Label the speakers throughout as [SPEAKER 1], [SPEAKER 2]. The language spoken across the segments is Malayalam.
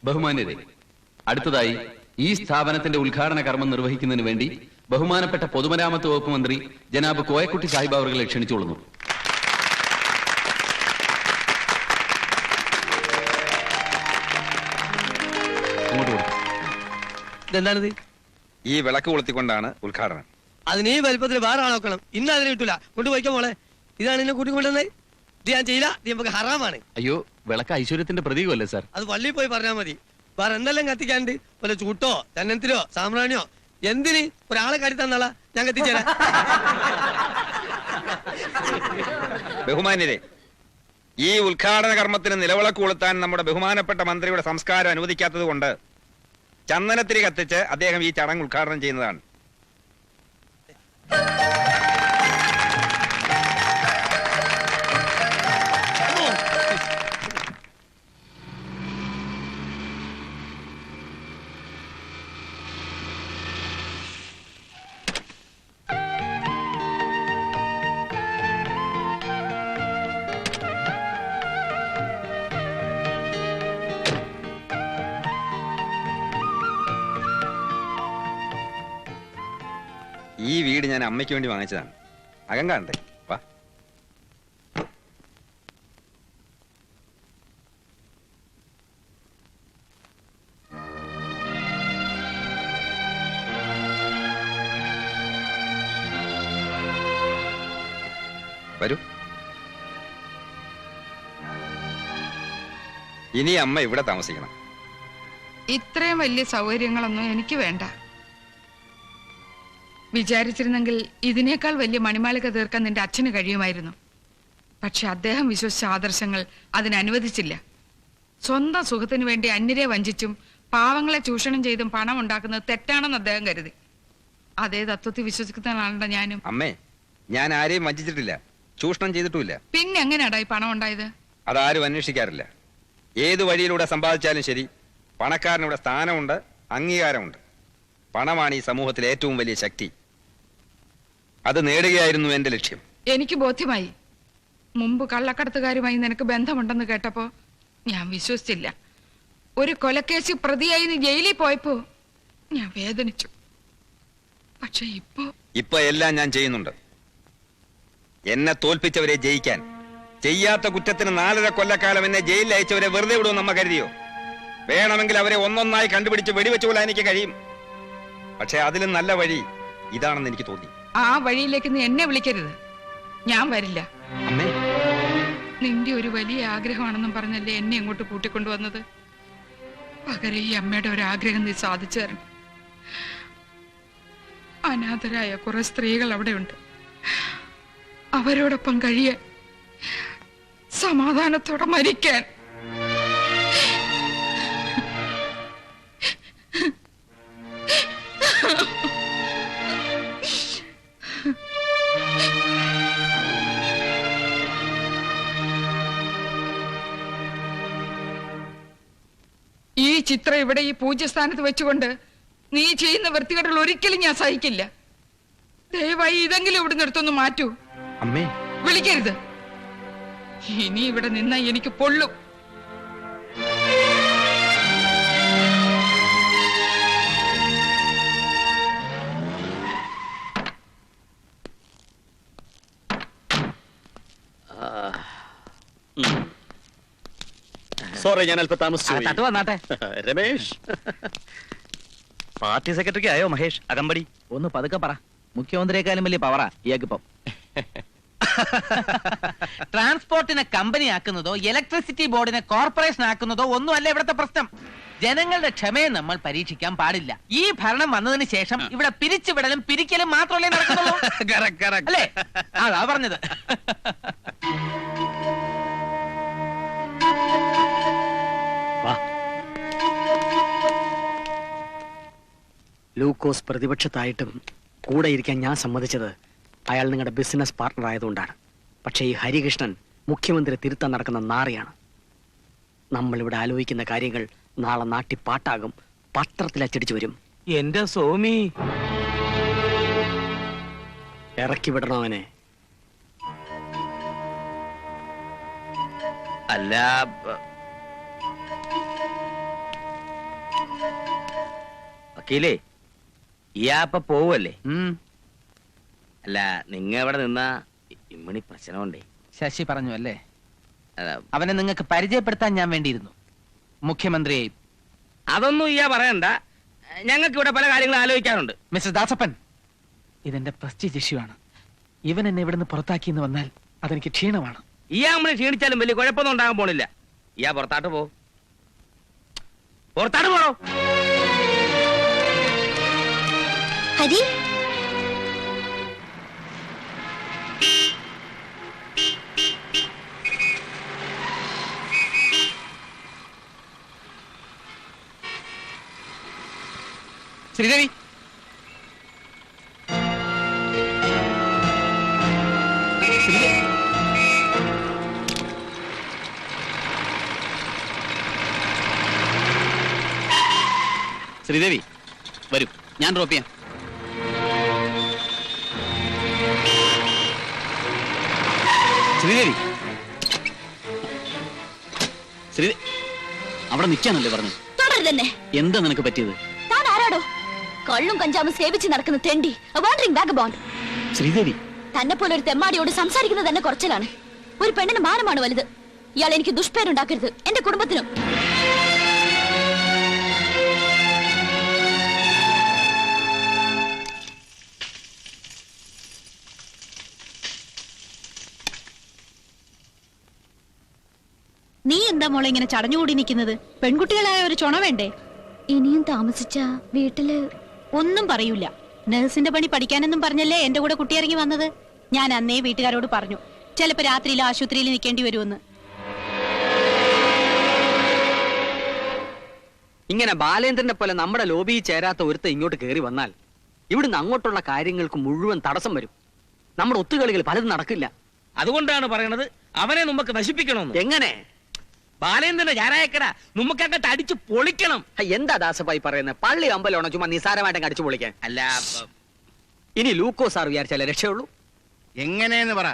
[SPEAKER 1] ബഹുമാന്യരെ, അടുത്തതായി ഈ സ്ഥാപനത്തിന്റെ ഉദ്ഘാടന കർമ്മം നിർവഹിക്കുന്നതിന് വേണ്ടി ബഹുമാനപ്പെട്ട പൊതുമരാമത്ത് വകുപ്പ് മന്ത്രി ജനാബ് കോയക്കുട്ടി സാഹിബ് അവരെ ക്ഷണിച്ചുകൊള്ളുന്നു.
[SPEAKER 2] ഇതെന്താണിത്?
[SPEAKER 3] ഈ വിളക്ക് കൊളുത്തിക്കൊണ്ടാണ് ഉദ്ഘാടനം.
[SPEAKER 2] അതിന് ഈ വലിപ്പത്തിൽ വേറെ ആളോക്കണം. ഇന്ന് അതിന് കിട്ടൂല. കൊണ്ടുപോയിക്കോ മോളെ. ഇതാണ് എന്നെ കൂട്ടിക്കൊണ്ടുവന്നത്. ഇത് ഞാൻ ചെയ്യില്ല. ഇത് നമുക്ക് ഹറാമാണ്.
[SPEAKER 1] അയ്യോ, വിളക്ക് ഐശ്വര്യത്തിന്റെ പ്രതീകമല്ലേ സാർ?
[SPEAKER 2] അത് പള്ളിയിൽ പോയി പറഞ്ഞാൽ മതി. വേറെ എന്തെല്ലാം കത്തിക്കാണ്ട്? വല്ല ചൂട്ടോ ചന്നത്തിലോ സാമ്പ്രാണിയോ എന്തിന്? ഒരാളെ കാട്ടി തന്നാളാ, ഞാൻ കത്തിച്ചേരാ.
[SPEAKER 3] ബഹുമാന്യരെ, ഈ ഉദ്ഘാടന കർമ്മത്തിന് നിലവിളക്ക് കൊളുത്താൻ നമ്മുടെ ബഹുമാനപ്പെട്ട മന്ത്രിയുടെ സംസ്കാരം അനുവദിക്കാത്തത് കൊണ്ട് ചന്ദനത്തിരി കത്തിച്ച് അദ്ദേഹം ഈ ചടങ്ങ് ഉദ്ഘാടനം ചെയ്യുന്നതാണ്. ഈ വീട് ഞാൻ അമ്മയ്ക്ക് വേണ്ടി വാങ്ങിച്ചതാണ്. അകം കാണണ്ടേ? വാ. വരൂ. ഇനി അമ്മ ഇവിടെ താമസിക്കണം.
[SPEAKER 4] ഇത്രയും വലിയ സൗകര്യങ്ങളൊന്നും എനിക്ക് വേണ്ട. വിചാരിച്ചിരുന്നെങ്കിൽ ഇതിനേക്കാൾ വലിയ മണിമാളിക തീർക്കാൻ നിന്റെ അച്ഛന് കഴിയുമായിരുന്നു. പക്ഷെ അദ്ദേഹം വിശ്വസിച്ച ആദർശങ്ങൾ അതിനനുവദിച്ചില്ല. സ്വന്തം സുഖത്തിനു വേണ്ടി അന്യരെ വഞ്ചിച്ചും പാവങ്ങളെ ചൂഷണം ചെയ്തും പണം ഉണ്ടാക്കുന്നത് തെറ്റാണെന്ന് അദ്ദേഹം കരുതി. അതേ തത്വത്തിൽ വിശ്വസിക്കുന്നതാണല്ലോ ഞാനും.
[SPEAKER 3] അമ്മേ, ഞാൻ ആരെയും വഞ്ചിച്ചിട്ടില്ല, ചൂഷണം ചെയ്തിട്ടുമില്ല.
[SPEAKER 4] പിന്നെ എങ്ങനെയാടാ ഈ പണം ഉണ്ടായത്?
[SPEAKER 3] അതാരും അന്വേഷിക്കാറില്ല. ഏതു വഴിയിലൂടെ സമ്പാദിച്ചാലും ശരി, പണക്കാരനിവിടെ സ്ഥാനമുണ്ട്, അംഗീകാരമുണ്ട്. പണമാണ് ഈ സമൂഹത്തിലെ ഏറ്റവും വലിയ ശക്തി. അത് നേടുകയായിരുന്നു എന്റെ ലക്ഷ്യം.
[SPEAKER 4] എനിക്ക് ബോധ്യമായി. മുമ്പ് കള്ളക്കടത്തുകാരുമായി നിനക്ക് ബന്ധമുണ്ടെന്ന് കേട്ടപ്പോ ഞാൻ വിശ്വസിച്ചില്ല. ഒരു കൊലക്കേസ് പ്രതിയായി നീ ജയിലിൽ പോയപ്പോ ഞാൻ വേദനിച്ചു. പക്ഷെ ഇപ്പൊ
[SPEAKER 3] എല്ലാം ഞാൻ ചെയ്യുന്നുണ്ട്. എന്നെ തോൽപ്പിച്ചവരെ ജയിക്കാൻ, ചെയ്യാത്ത കുറ്റത്തിന് 4.5 കൊല്ലക്കാലം എന്നെ ജയിലിൽ അയച്ചവരെ വെറുതെ വിടുമെന്ന് നമ്മ കരുതിയോ? വേണമെങ്കിൽ അവരെ ഒന്നൊന്നായി കണ്ടുപിടിച്ച് വെടിവെച്ചു കൊല്ലാൻ എനിക്ക് കഴിയും. പക്ഷെ അതിലും നല്ല വഴി ഇതാണെന്ന് എനിക്ക് തോന്നി.
[SPEAKER 4] ആ വഴിയിലേക്ക് നീ എന്നെ വിളിക്കരുത്. ഞാൻ വരില്ല.
[SPEAKER 3] അമ്മേ,
[SPEAKER 4] നിന്റെ ഒരു വലിയ ആഗ്രഹമാണെന്നും പറഞ്ഞല്ലേ എന്നെ ഇങ്ങോട്ട് കൂട്ടിക്കൊണ്ടുവന്നത്. പകരം ഈ അമ്മയുടെ ഒരു ആഗ്രഹം നീ സാധിച്ചു തരണം. അനാഥരായ കുറെ സ്ത്രീകൾ അവിടെയുണ്ട്. അവരോടൊപ്പം കഴിയാൻ, സമാധാനത്തോടെ മരിക്കാൻ. ഈ ചിത്രം ഇവിടെ ഈ പൂജ്യസ്ഥാനത്ത് വെച്ചുകൊണ്ട് നീ ചെയ്യുന്ന വൃത്തികേടുകൾ ഒരിക്കലും ഞാൻ സഹിക്കില്ല. ദയവായി ഇതെങ്കിലും ഇവിടെ നിർത്തൊന്ന് മാറ്റൂ.
[SPEAKER 3] അമ്മേ,
[SPEAKER 4] വിളിക്കരുത്. ഇനി ഇവിടെ നിന്ന എനിക്ക് പൊള്ളും.
[SPEAKER 5] സോറി, ഞാൻ അല്പം താമസിച്ചു.
[SPEAKER 6] വന്നാട്ടെ.
[SPEAKER 5] രമേഷ്,
[SPEAKER 6] പാർട്ടി സെക്രട്ടറിക്ക് ആയോ മഹേഷ് അകമ്പടി?
[SPEAKER 7] ഒന്ന് പതുക്കെ പറ. മുഖ്യമന്ത്രിയെക്കാളും വലിയ പവറാ ഇയാൾക്കിപ്പം. ട്രാൻസ്പോർട്ടിനെ കമ്പനി ആക്കുന്നതോ ഇലക്ട്രിസിറ്റി ബോർഡിനെ കോർപ്പറേഷൻ ആക്കുന്നതോ ഒന്നുമല്ല ഇവിടുത്തെ പ്രശ്നം. ജനങ്ങളുടെ ക്ഷമയെ നമ്മൾ പരീക്ഷിക്കാൻ പാടില്ല. ഈ ഭരണം വന്നതിന് ശേഷം ഇവിടെ പിരിച്ചുവിടലും പിരിക്കലും മാത്രമല്ലേ നടക്കുന്നുള്ളൂ. അല്ലേ? അതാ പറഞ്ഞത്. ലൂക്കോസ് പ്രതിപക്ഷത്തായിട്ടും കൂടെ ഇരിക്കാൻ ഞാൻ സമ്മതിച്ചത് അയാൾ നിങ്ങളുടെ ബിസിനസ് പാർട്ണർ ആയതുകൊണ്ടാണ്. പക്ഷേ ഈ ഹരികൃഷ്ണൻ മുഖ്യമന്ത്രി തിരുത്താൻ നടക്കുന്ന നാറിയാണ്. നമ്മളിവിടെ ആലോചിക്കുന്ന കാര്യങ്ങൾ നാളെ നാട്ടിൽ പാട്ടാകും, പത്രത്തിൽ അച്ചടിച്ചു വരും.
[SPEAKER 6] എന്റെ സോമി,
[SPEAKER 5] ഇറക്കി വിടണം അവനെ.
[SPEAKER 6] അല്ല വക്കീലേ, ഇയാപ്പ പോവല്ലേ? അല്ല, നിങ്ങ ഇവിടെ നിന്നാ ഇമ്മണി പ്രശ്നമുണ്ടേ.
[SPEAKER 7] ശശി പറഞ്ഞു അല്ലേ?
[SPEAKER 6] അതാ,
[SPEAKER 7] അവനെ നിങ്ങൾക്ക് പരിചയപ്പെടുത്താൻ ഞാൻ വേണ്ടിയിരുന്നു, മുഖ്യമന്ത്രിയെയും.
[SPEAKER 6] അതൊന്നും ഇയാ പറയണ്ട, ഞങ്ങൾക്ക് ഇവിടെ പല കാര്യങ്ങളും ആലോചിക്കാറുണ്ട്.
[SPEAKER 7] മിസ്റ്റർ ദാസപ്പൻ, ഇതെന്റെ പ്രസ്റ്റീജ് ഇഷ്യൂ ആണ്. ഇവൻ എന്നെ ഇവിടുന്ന് പുറത്താക്കിയെന്ന് വന്നാൽ അതെനിക്ക് ക്ഷീണമാണ്.
[SPEAKER 6] ഇയാ നമ്മളെ ക്ഷീണിച്ചാലും വലിയ കുഴപ്പമൊന്നും ഉണ്ടാകാൻ പോണില്ല. ഇയാ പുറത്താട്ട് പോ, പുറത്താട്ട് പോണോ.
[SPEAKER 8] ഹരി,
[SPEAKER 7] ശ്രീദേവി,
[SPEAKER 1] ശ്രീദേവി വരൂ, ഞാൻ ഡ്രോപ്പ് ചെയ്യാം. ശ്രീദേവി, ശ്രീദേവി അവിടെ നിൽക്കാനല്ലേ പറഞ്ഞു?
[SPEAKER 8] തുടരുതന്നെ.
[SPEAKER 1] എന്താ നിനക്ക് പറ്റിയത്?
[SPEAKER 8] താൻ ആരാടോ? കള്ളും കഞ്ചാവും സേവിച്ച് നടക്കുന്ന തെണ്ടി, വാണ്ടറിംഗ് വാഗബോണ്ട്.
[SPEAKER 1] ശ്രീദേവി,
[SPEAKER 8] തന്നെ പോലെ ഒരു തെമ്മാടിയോട് സംസാരിക്കുന്നത് തന്നെ കുറച്ചിലാണ്. ഒരു പെണ്ണിന് മാനമാണ് വലുത്. ഇയാൾ എനിക്ക് ദുഷ്പേരുണ്ടാക്കരുത്, എന്റെ കുടുംബത്തിനും.
[SPEAKER 9] നീ എന്താ മോളെ ഇങ്ങനെ ചടഞ്ഞുകൂടി നിൽക്കുന്നത്? പെൺകുട്ടികളായ ഒരു ചുണ വേണ്ടേ?
[SPEAKER 8] ഇനിയും താമസിച്ച വീട്ടില്
[SPEAKER 9] ഒന്നും പറയൂല. നഴ്സിന്റെ പണി പഠിക്കാനെന്നും പറഞ്ഞല്ലേ എന്റെ കൂടെ കുട്ടി ഇറങ്ങി വന്നത്. ഞാൻ അന്നേ വീട്ടുകാരോട് പറഞ്ഞു, ചിലപ്പോ രാത്രിയിൽ ആശുപത്രിയിൽ നിൽക്കേണ്ടി വരുമെന്ന്.
[SPEAKER 10] ഇങ്ങനെ ബാലേന്ദ്രനെ പോലെ നമ്മുടെ ലോബിയിൽ ചേരാത്ത ഒരുത്ത ഇങ്ങോട്ട് കയറി വന്നാൽ ഇവിടുന്ന് അങ്ങോട്ടുള്ള കാര്യങ്ങൾക്ക് മുഴുവൻ തടസ്സം വരും. നമ്മുടെ ഒത്തുകളികൾ പലതും നടക്കില്ല.
[SPEAKER 6] അതുകൊണ്ടാണ് പറയണത് അവനെ നമുക്ക് നശിപ്പിക്കണമെന്ന്.
[SPEAKER 10] എങ്ങനെ?
[SPEAKER 6] ബാലേന്ദ്രന്റെ ഞാനായക്കട നമുക്കങ്ങട്ട് അടിച്ചു പൊളിക്കണം.
[SPEAKER 10] എന്താ ദാസപ്പായി പറയുന്നത്? പള്ളി അമ്പലമാണോ ചുമ്മാ നിസാരമായിട്ട് അടിച്ചു പൊളിക്കാൻ?
[SPEAKER 6] അല്ല,
[SPEAKER 10] ഇനി ലൂക്കോ സാർ വിചാരിച്ചാലേ രക്ഷയുള്ളൂ.
[SPEAKER 3] എങ്ങനെയെന്ന് പറ.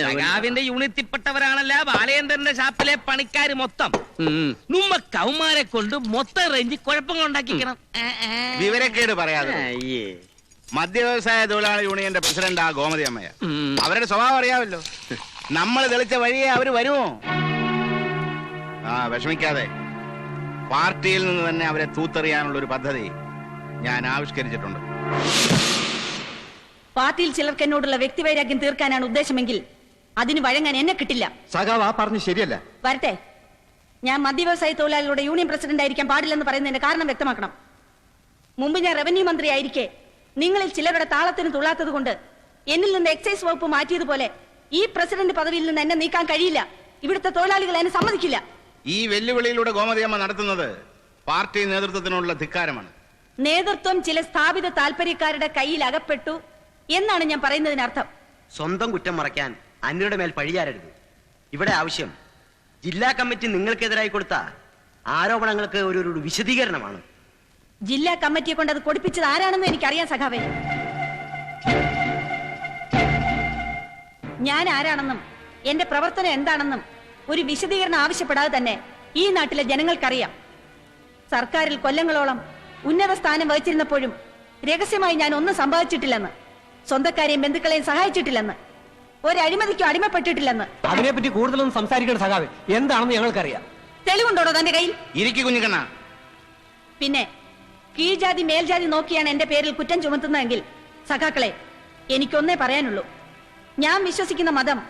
[SPEAKER 6] സഖാവിന്റെ യൂണിറ്റിൽപ്പെട്ടവരാണല്ല ബാലേന്ദ്രന്റെ ഷാപ്പിലെ പണിക്കാര് മൊത്തം. നമ്മ കൗമാരെ കൊണ്ട് മൊത്തം റേഞ്ച് കുഴപ്പങ്ങൾ ഉണ്ടാക്കിക്കണം.
[SPEAKER 3] വിവരക്കേട് പറയാതെ. മദ്യ വ്യവസായ തൊഴിലാളി യൂണിയന്റെ പ്രസിഡന്റ് ആ ഗോമതി അമ്മയ. അവരുടെ സ്വഭാവം അറിയാമല്ലോ. നമ്മൾ തെളിച്ച വഴിയെ അവര് വരുമോ? വിഷമിക്കാതെ, പാർട്ടിയിൽ നിന്ന് തന്നെ അവരെ തൂത്തെറിയാനുള്ള ഒരു പദ്ധതി ഞാൻ ആവിഷ്കരിച്ചിട്ടുണ്ട്.
[SPEAKER 9] പാർട്ടിയിൽ ചിലർക്ക് എന്നോടുള്ള വ്യക്തിവൈരാഗ്യം തീർക്കാനാണ് ഉദ്ദേശമെങ്കിൽ അതിന് വഴങ്ങാൻ എന്നെ കിട്ടില്ല.
[SPEAKER 5] സഖാവ് പറഞ്ഞു ശരിയല്ല.
[SPEAKER 9] വരട്ടെ, ഞാൻ മദ്യവ്യവസായ തൊഴിലാളികളുടെ യൂണിയൻ പ്രസിഡന്റ് ആയിരിക്കാൻ പാടില്ലെന്ന് പറയുന്നതിന്റെ കാരണം വ്യക്തമാക്കണം. മുമ്പ് ഞാൻ റവന്യൂ മന്ത്രി ആയിരിക്കെ നിങ്ങളിൽ ചിലരുടെ താളത്തിന് തുള്ളാത്തത് കൊണ്ട് എന്നിൽ നിന്ന് എക്സൈസ് വകുപ്പ് മാറ്റിയതുപോലെ ഈ പ്രസിഡന്റ് പദവിയിൽ നിന്ന് എന്നെ നീക്കാൻ കഴിയില്ല. ഇവിടുത്തെ തൊഴിലാളികൾ എന്നെ സമ്മതിക്കില്ല.
[SPEAKER 3] ഈ വെല്ലുവിളിയിലൂടെ ഗോമതിയമ്മ നടത്തുന്നത് പാർട്ടി നേതൃത്വത്തിനുള്ള ധിക്കാരമാണ്.
[SPEAKER 9] നേതൃത്വം ചില സ്ഥാപിത താല്പര്യക്കാരുടെ കയ്യിൽ അകപ്പെട്ടു എന്നാണ് ഞാൻ പറയുന്നതിനർത്ഥം.
[SPEAKER 11] സ്വന്തം കുറ്റം മറയ്ക്കാൻ അന്യരുടെ മേൽ പഴിയാരരുത്. ഇവിടെ ആവശ്യം ജില്ലാ കമ്മിറ്റി നിങ്ങൾക്കെതിരായി കൊടുത്ത ആരോപണങ്ങൾക്ക് ഒരു വിശദീകരണമാണ്.
[SPEAKER 9] ജില്ലാ കമ്മിറ്റിയെ കൊണ്ട് അത് കൊടുപ്പിച്ചത് ആരാണെന്ന് എനിക്കറിയാം സഖാവേ. ഞാൻ ആരാണെന്നും എന്റെ പ്രവർത്തനം എന്താണെന്നും ഒരു വിശദീകരണം ആവശ്യപ്പെടാതെ തന്നെ ഈ നാട്ടിലെ ജനങ്ങൾക്കറിയാം. സർക്കാരിൽ കൊല്ലങ്ങളോളം ഉന്നത സ്ഥാനം വഹിച്ചിരുന്നപ്പോഴും രഹസ്യമായി ഞാൻ ഒന്നും സംഭവിച്ചിട്ടില്ലെന്ന്, സ്വന്തക്കാരെയും ബന്ധുക്കളെയും സഹായിച്ചിട്ടില്ലെന്ന്, ഒരു അഴിമതിക്കും അടിമപ്പെട്ടിട്ടില്ലെന്ന്.
[SPEAKER 10] അതിനെപ്പറ്റി കൂടുതലൊന്നും സംസാരിക്കണം സഖാവേ. എന്താണെന്ന് ഞങ്ങൾക്കറിയാം.
[SPEAKER 9] തെളിവുണ്ടോടോ തന്റെ കയ്യിൽ?
[SPEAKER 3] ഇരിക്കു കുഞ്ഞിക്കണ്ണ.
[SPEAKER 9] പിന്നെ കീഴ്ജാതി മേൽജാതി നോക്കിയാണ് എന്റെ പേരിൽ കുറ്റം ചുമത്തുന്നതെങ്കിൽ സഖാക്കളെ, എനിക്കൊന്നേ പറയാനുള്ളൂ. ഞാൻ വിശ്വസിക്കുന്ന മതം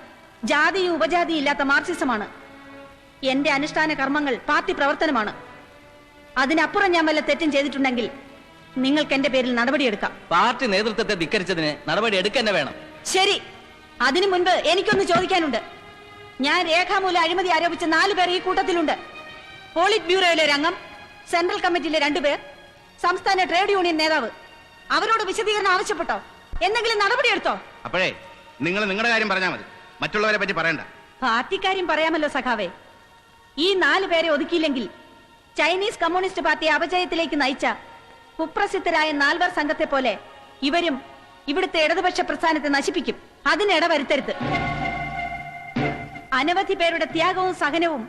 [SPEAKER 9] ജാതിയും ഉപജാതിയും ഇല്ലാത്ത മാർക്സിസമാണ്. എന്റെ അനുഷ്ഠാന കർമ്മങ്ങൾ പാർട്ടി പ്രവർത്തനമാണ്. അതിനപ്പുറം ഞാൻ വല്ല തെറ്റും ചെയ്തിട്ടുണ്ടെങ്കിൽ നിങ്ങൾക്ക് എന്റെ പേരിൽ നടപടിയെടുക്കാം.
[SPEAKER 10] പാർട്ടി നേതൃത്വത്തെ ധിക്കരിച്ചതിന് നടപടി എടുക്കന്നെ വേണം.
[SPEAKER 9] ശരി, അതിനു മുൻപ് എനിക്കൊന്ന് ചോദിക്കാനുണ്ട്. ഞാൻ രേഖാമൂലം അഴിമതി ആരോപിച്ച 4 പേർ ഈ കൂട്ടത്തിലുണ്ട്. പോളിറ്റ് ബ്യൂറോയിലെ ഒരു അംഗം, സെൻട്രൽ കമ്മിറ്റിയിലെ 2 പേർ, സംസ്ഥാന ട്രേഡ് യൂണിയൻ നേതാവ്. അവരോട് വിശദീകരണം ആവശ്യപ്പെട്ടോ? എന്തെങ്കിലും നടപടിയെടുത്തോ?
[SPEAKER 3] അപ്പോഴേ നിങ്ങൾ നിങ്ങളുടെ കാര്യം പറഞ്ഞാൽ മതി, മറ്റുള്ളവരെ പറ്റി പറയണ്ട.
[SPEAKER 9] പാർട്ടിക്കാര്യം പറയാമല്ലോ സഖാവേ. ഈ 4 പേരെ ഒതുക്കിയില്ലെങ്കിൽ ചൈനീസ് കമ്മ്യൂണിസ്റ്റ് പാർട്ടി അപജയത്തിലേക്ക് നയിച്ച കുപ്രസിദ്ധരായ നാൽവർ സംഘത്തെ പോലെ ഇവരും ഇവിടുത്തെ ഇടതുപക്ഷ പ്രസ്ഥാനത്തെ നശിപ്പിക്കും. അതിനിട വരുത്തരുത്. അനവധി പേരുടെ ത്യാഗവും സഹനവും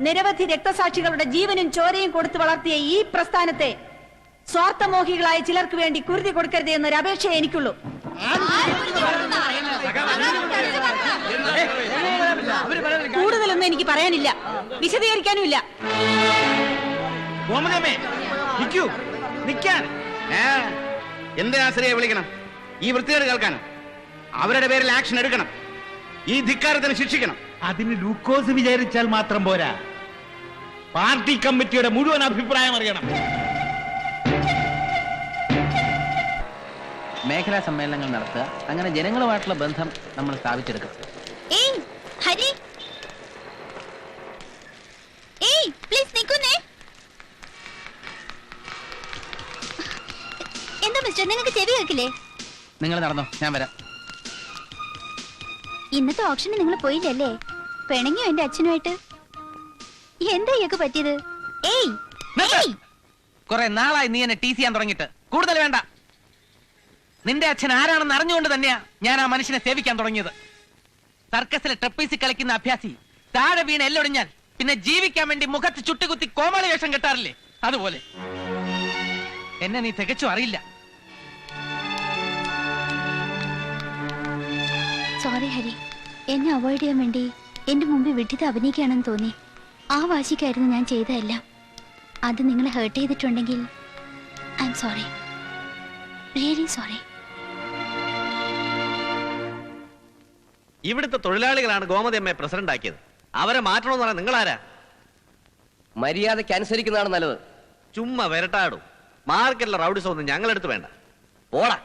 [SPEAKER 9] നിരവധി രക്തസാക്ഷികളുടെ ജീവനും ചോരയും കൊടുത്തു വളർത്തിയ ഈ പ്രസ്ഥാനത്തെ സ്വാർത്ഥമോഹികളായ ചിലർക്ക് വേണ്ടി കുരുതി കൊടുക്കരുത് എന്നൊരു അപേക്ഷയെ എനിക്കുള്ളൂ. കൂടുതലൊന്നും എനിക്ക് പറയാനില്ല, വിശദീകരിക്കാനുമില്ല.
[SPEAKER 6] എന്തിനാ ആശ്രയെ വിളിക്കണം? ഈ വൃത്തികേട് കേൾക്കാനോ? അവരുടെ പേരിൽ ആക്ഷൻ എടുക്കണം. ഈ ധിക്കാരത്തിന് ശിക്ഷിക്കണം.
[SPEAKER 12] അതിന് ലൂക്കോസ് വിചാരിച്ചാൽ മാത്രം പോരാ, പാർട്ടി കമ്മിറ്റിയുടെ മുഴുവൻ അഭിപ്രായം അറിയണം.
[SPEAKER 7] മേഖലാ സമ്മേളനങ്ങൾ നടത്തുക, അങ്ങനെ ജനങ്ങളുമായിട്ടുള്ള ബന്ധം നമ്മൾ സ്ഥാപിച്ചെടുക്കും.
[SPEAKER 8] എന്താ മിസ്റ്റർ, നിങ്ങൾക്ക് ചെവി കേൾക്കില്ലേ?
[SPEAKER 7] നിങ്ങൾ നടന്നോ, ഞാൻ വരാം.
[SPEAKER 8] ഇന്നത്തെ ഓപ്ഷന് നിങ്ങൾ പോയില്ലല്ലേ? പിണങ്ങിയോ എന്റെ അച്ഛനുമായിട്ട്? എന്താ ഇയൊക്കെ പറ്റിയത്?
[SPEAKER 7] കുറെ നാളായി നീ എന്നെ ടീസ് ചെയ്യാൻ തുടങ്ങിയിട്ട്. കൂടുതൽ വേണ്ട. നിന്റെ അച്ഛൻ ആരാണെന്ന് അറിഞ്ഞുകൊണ്ട് തന്നെയാ ഞാൻ ആ മനുഷ്യനെ സേവിക്കാൻ തുടങ്ങിയത്. സർക്കസിലെ ട്രപ്പീസി കളിക്കുന്ന അഭ്യാസി താഴെ വീണ് എല്ലൊടിഞ്ഞാൽ പിന്നെ ജീവിക്കാൻ വേണ്ടി മുഖത്ത് ചുട്ടുകുത്തി കോമാളി വേഷം കെട്ടാറില്ലേ, അതുപോലെ. എന്നെ നീ തികച്ചു അറിയില്ല.
[SPEAKER 8] സോറി ഹരി, എന്നെ അവോയ്ഡ് ചെയ്യാൻ വേണ്ടി എന്റെ മുമ്പിൽ വിട്ടിത് അഭിനയിക്കുകയാണെന്ന് തോന്നി. ആ വാശിക്കായിരുന്നു ഞാൻ ചെയ്തതെല്ലാം. അത് നിങ്ങളെ ഹേർട്ട് ചെയ്തിട്ടുണ്ടെങ്കിൽ I am sorry, really sorry.
[SPEAKER 5] ഇവിടുത്തെ തൊഴിലാളികളാണ് ഗോമതിയമ്മയെ പ്രസിഡന്റ് ആക്കിയത്. അവരെ മാറ്റണമെന്ന് പറയാൻ നിങ്ങളാരാ?
[SPEAKER 10] മര്യാദയ്ക്ക് അനുസരിക്കുന്നതാണ് നല്ലത്.
[SPEAKER 5] ചുമ്മാ വരട്ടാടും. മാർക്കറ്റിലെ റൗഡിസം ഒന്നും ഞങ്ങളെടുത്ത് വേണ്ട. ഓടാ.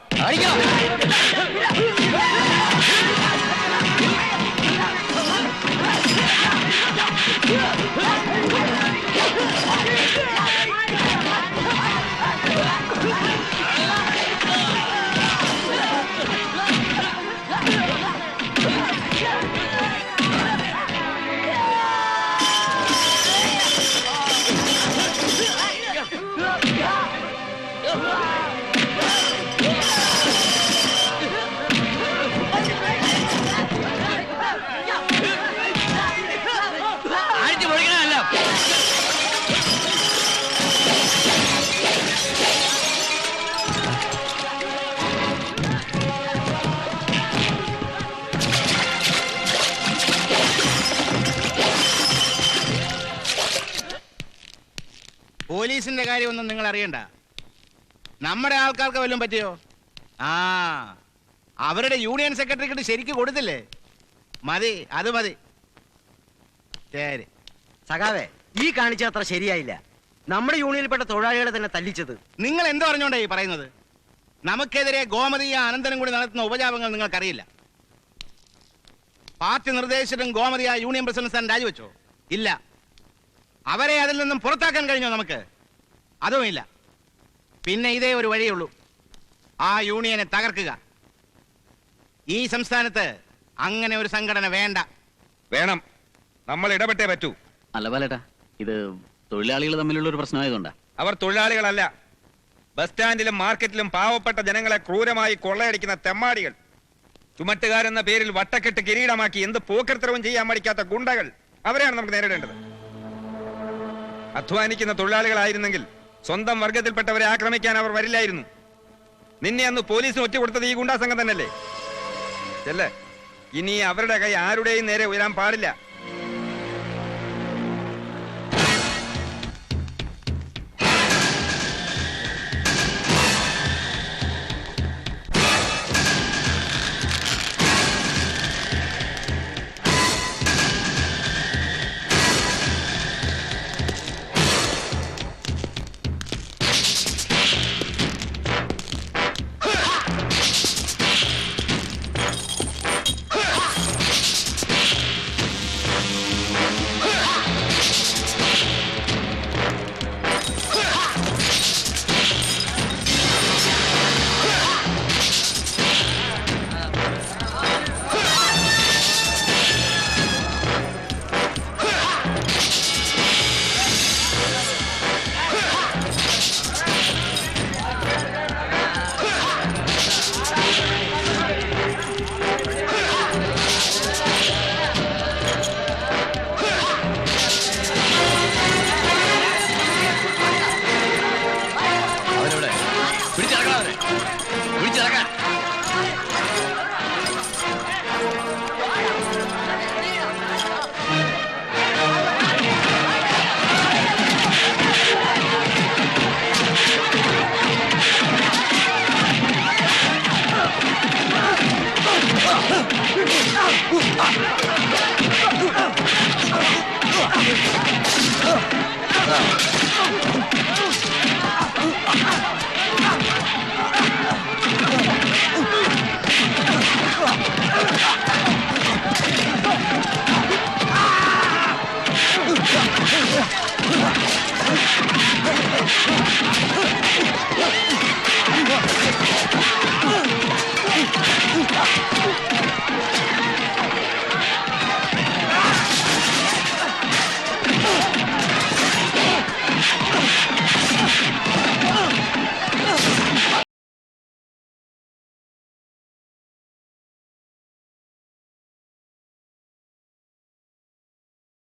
[SPEAKER 6] പോലീസിന്റെ കാര്യമൊന്നും നിങ്ങൾ അറിയണ്ട. നമ്മുടെ ആൾക്കാർക്ക് വല്ലതും പറ്റിയോ? അവരുടെ യൂണിയൻ സെക്രട്ടറിക്ക് ശരിക്ക് കൊടുത്തില്ലേ? മതി, അത് മതി.
[SPEAKER 11] സഖാവേ, ഈ കാണിച്ച അത്ര ശരിയായില്ല. നമ്മുടെ യൂണിയനിൽപ്പെട്ട തൊഴിലാളികളെ തന്നെ തല്ലിച്ചത്.
[SPEAKER 6] നിങ്ങൾ എന്തോ പറഞ്ഞോണ്ടേ ഈ പറയുന്നത്? നമുക്കെതിരെ ഗോമതിയ അനന്തരം കൂടി നടത്തുന്ന ഉപജാപങ്ങൾ നിങ്ങൾക്കറിയില്ല. പാർട്ടി നിർദ്ദേശിച്ചിട്ടും ഗോമതിയ യൂണിയൻ പ്രസിഡന്റ് സ്ഥാനം രാജിവെച്ചോ? ഇല്ല. അവരെ അതിൽ നിന്നും പുറത്താക്കാൻ കഴിഞ്ഞോ നമുക്ക്? അതുമില്ല. പിന്നെ ഇതേ ഒരു വഴിയുള്ളൂ, ആ യൂണിയനെ തകർക്കുക. ഈ സംസ്ഥാനത്ത് അങ്ങനെ ഒരു സംഘടന വേണ്ട.
[SPEAKER 3] വേണം, നമ്മൾ ഇടപെട്ടേ പറ്റൂ.
[SPEAKER 10] അല്ല ബാലേട്ടാ, ഇത് തൊഴിലാളികൾ തമ്മിലുള്ള ഒരു പ്രശ്നമായതുകൊണ്ടാ.
[SPEAKER 3] അവർ തൊഴിലാളികളല്ല, ബസ് സ്റ്റാൻഡിലും മാർക്കറ്റിലും പാവപ്പെട്ട ജനങ്ങളെ ക്രൂരമായി കൊള്ളയടിക്കുന്ന തെമ്മാടികൾ, ചുമട്ടുകാരെന്ന പേരിൽ വട്ടക്കെട്ട് കിരീടമാക്കി എന്ത് പോക്കർത്തരവും ചെയ്യാൻ മടിക്കാത്ത ഗുണ്ടകൾ, അവരെയാണ് നമുക്ക് നേരിടേണ്ടത്. അധ്വാനിക്കുന്ന തൊഴിലാളികളായിരുന്നെങ്കിൽ സ്വന്തം വർഗത്തിൽപ്പെട്ടവരെ ആക്രമിക്കാൻ അവർ വരില്ലായിരുന്നു. നിന്നെ അന്ന് പോലീസിന് ഒറ്റ കൊടുത്തത് ഈ ഗുണ്ടാ സംഘം തന്നെയല്ലേ? ചെല്ലേ, ഇനി അവരുടെ കൈ ആരുടെയും നേരെ ഉയരാൻ പാടില്ല.
[SPEAKER 13] Ah!